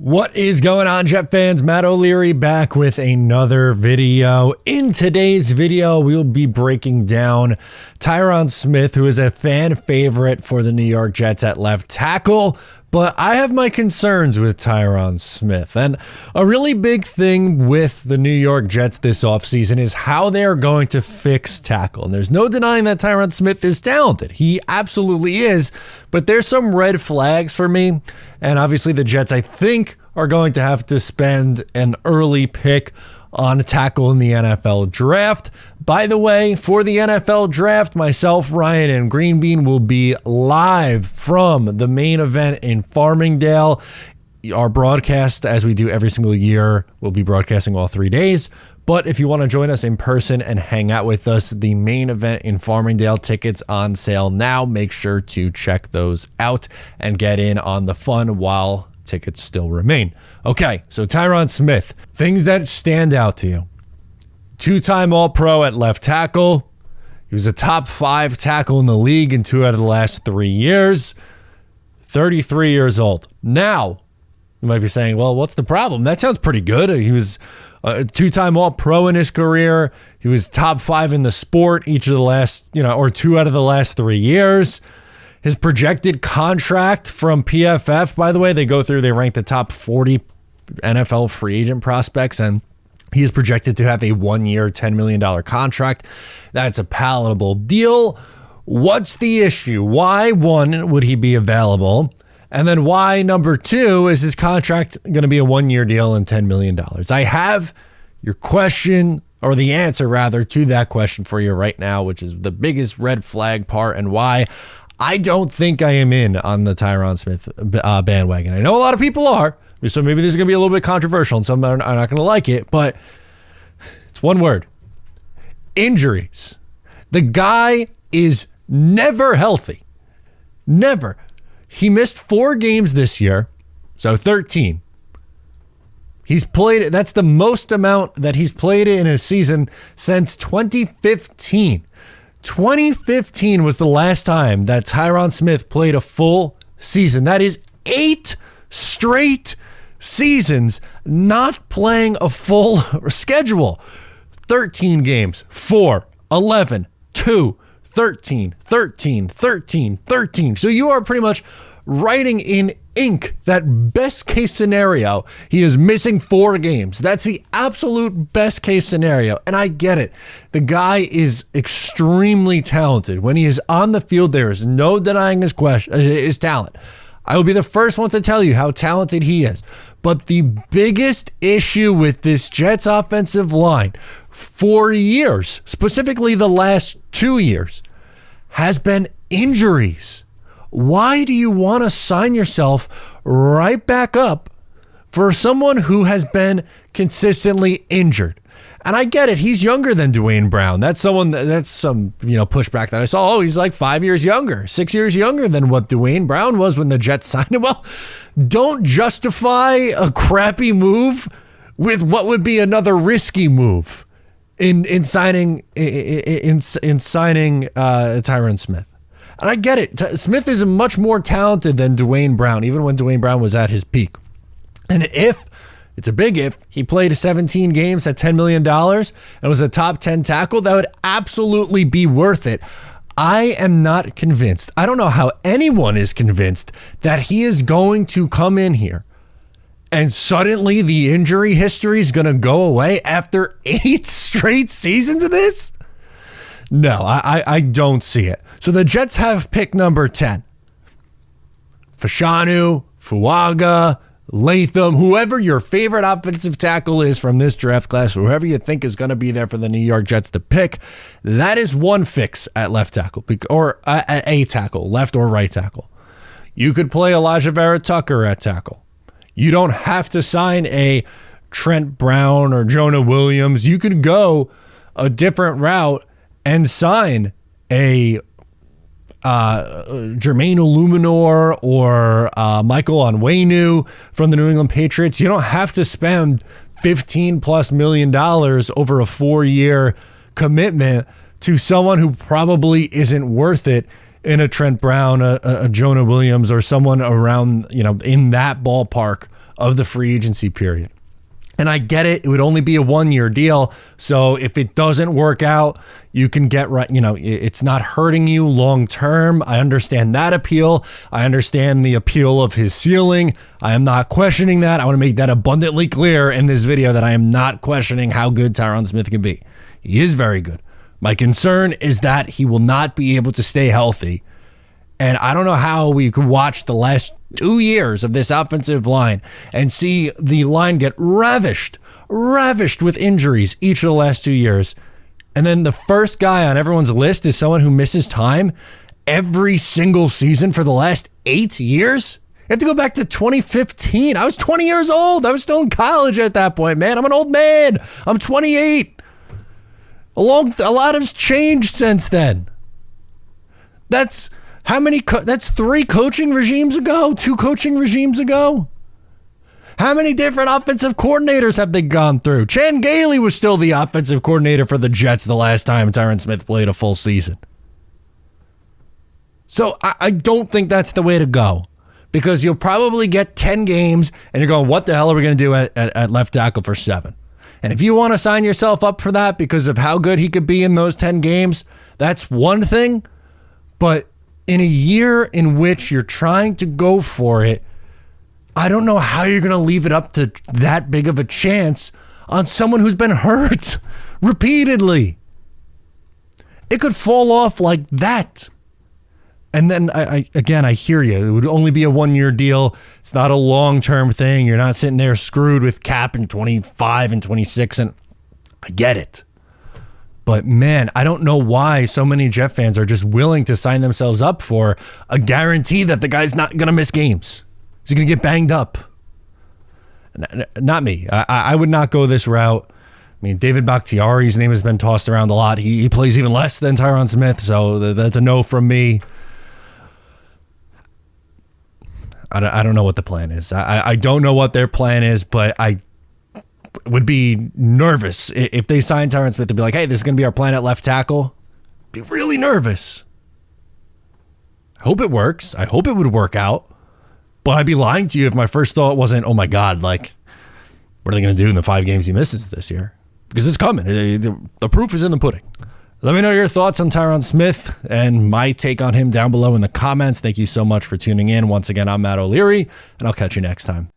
What is going on, Jet fans? Matt O'Leary back with another video. In today's video, we'll be breaking down Tyron Smith, who is a fan favorite for the New York Jets at left tackle. But I have my concerns with Tyron Smith. And a really big thing with the New York Jets this offseason is how they're going to fix tackle. And there's no denying that Tyron Smith is talented. He absolutely is. But there's some red flags for me. And obviously the Jets, I think, are going to have to spend an early pick on a tackle in the NFL draft. By the way, for the NFL draft, myself, Ryan, and Green Bean will be live from the main event in Farmingdale. Our broadcast, as we do every single year, will be broadcasting all 3 days. But if you want to join us in person and hang out with us, the main event in Farmingdale, tickets on sale now. Make sure to check those out and get in on the fun while tickets still remain. Okay, so Tyron Smith, things that stand out to you. Two-time All-Pro at left tackle. He was a top 5 tackle in the league in 2 out of the last 3 years. 33 years old. Now, you might be saying, well, what's the problem? That sounds pretty good. He was a 2-time All-Pro in his career. He was top 5 in the sport each of the last, or 2 out of the last 3 years. His projected contract from PFF, by the way, they rank the top 40 NFL free agent prospects, and he is projected to have a 1-year, $10 million contract. That's a palatable deal. What's the issue? Why, one, would he be available? And then why, number 2, is his contract going to be a 1-year deal and $10 million? I have your question, or the answer, rather, to that question for you right now, which is the biggest red flag part and why I don't think I am in on the Tyron Smith bandwagon. I know a lot of people are, so maybe this is going to be a little bit controversial and some are not going to like it, but it's one word. Injuries. The guy is never healthy. Never. He missed 4 games this year, so 13. He's played, that's the most amount that he's played in a season since 2015. 2015 was the last time that Tyron Smith played a full season. That is 8 straight seasons not playing a full schedule. 13 games, 4, 11, 2, 13, 13, 13, 13. So you are pretty much writing in ink that best case scenario. He is missing 4 games. That's the absolute best case scenario. And I get it. The guy is extremely talented. When he is on the field, there is no denying his talent. I will be the first one to tell you how talented he is. But the biggest issue with this Jets offensive line for years, specifically the last 2 years, has been injuries. Why do you want to sign yourself right back up for someone who has been consistently injured? And I get it. He's younger than Dwayne Brown. That's some pushback that I saw. Oh, he's like 5 years younger, 6 years younger than what Dwayne Brown was when the Jets signed him. Well, don't justify a crappy move with what would be another risky move in signing Tyron Smith. And I get it. Smith is much more talented than Dwayne Brown, even when Dwayne Brown was at his peak. And if, it's a big if, he played 17 games at $10 million and was a top 10 tackle, that would absolutely be worth it. I am not convinced. I don't know how anyone is convinced that he is going to come in here and suddenly the injury history is going to go away after 8 straight seasons of this. No, I don't see it. So the Jets have pick number 10. Fashanu, Fuaga, Latham, whoever your favorite offensive tackle is from this draft class, whoever you think is going to be there for the New York Jets to pick, that is one fix at left tackle, or at a tackle, left or right tackle. You could play Elijah Vera-Tucker at tackle. You don't have to sign a Trent Brown or Jonah Williams. You could go a different route and sign a Jermaine Illuminor or Michael Onwenu from the New England Patriots. You don't have to spend $15+ million over a 4-year commitment to someone who probably isn't worth it in a Trent Brown, a Jonah Williams, or someone around, in that ballpark of the free agency period. And I get it. It would only be a 1-year deal. So if it doesn't work out, you can get right. You know, it's not hurting you long term. I understand that appeal. I understand the appeal of his ceiling. I am not questioning that. I want to make that abundantly clear in this video that I am not questioning how good Tyron Smith can be. He is very good. My concern is that he will not be able to stay healthy. And I don't know how we could watch the last 2 years of this offensive line and see the line get ravished with injuries each of the last 2 years. And then the first guy on everyone's list is someone who misses time every single season for the last 8 years. You have to go back to 2015. I was 20 years old. I was still in college at that point, man. I'm an old man. I'm 28. A lot has changed since then. That's how many? That's 3 coaching regimes ago, 2 coaching regimes ago. How many different offensive coordinators have they gone through? Chan Gailey was still the offensive coordinator for the Jets the last time Tyron Smith played a full season. So I don't think that's the way to go, because you'll probably get 10 games and you're going, what the hell are we going to do at left tackle for 7? And if you want to sign yourself up for that because of how good he could be in those 10 games, that's one thing. But in a year in which you're trying to go for it, I don't know how you're going to leave it up to that big of a chance on someone who's been hurt repeatedly. It could fall off like that. And then, I hear you. It would only be a 1-year deal. It's not a long-term thing. You're not sitting there screwed with cap in 25 and 26. And I get it. But man, I don't know why so many Jet fans are just willing to sign themselves up for a guarantee that the guy's not going to miss games. He's going to get banged up. Not me. I would not go this route. I mean, David Bakhtiari's name has been tossed around a lot. He plays even less than Tyron Smith, so that's a no from me. I don't know what the plan is. I don't know what their plan is, but I would be nervous if they signed Tyron Smith to be like, hey, this is going to be our plan at left tackle. Be really nervous. I hope it works. I hope it would work out. But I'd be lying to you if my first thought wasn't, oh my God, like, what are they going to do in the 5 games he misses this year? Because it's coming. The proof is in the pudding. Let me know your thoughts on Tyron Smith and my take on him down below in the comments. Thank you so much for tuning in. Once again, I'm Matt O'Leary, and I'll catch you next time.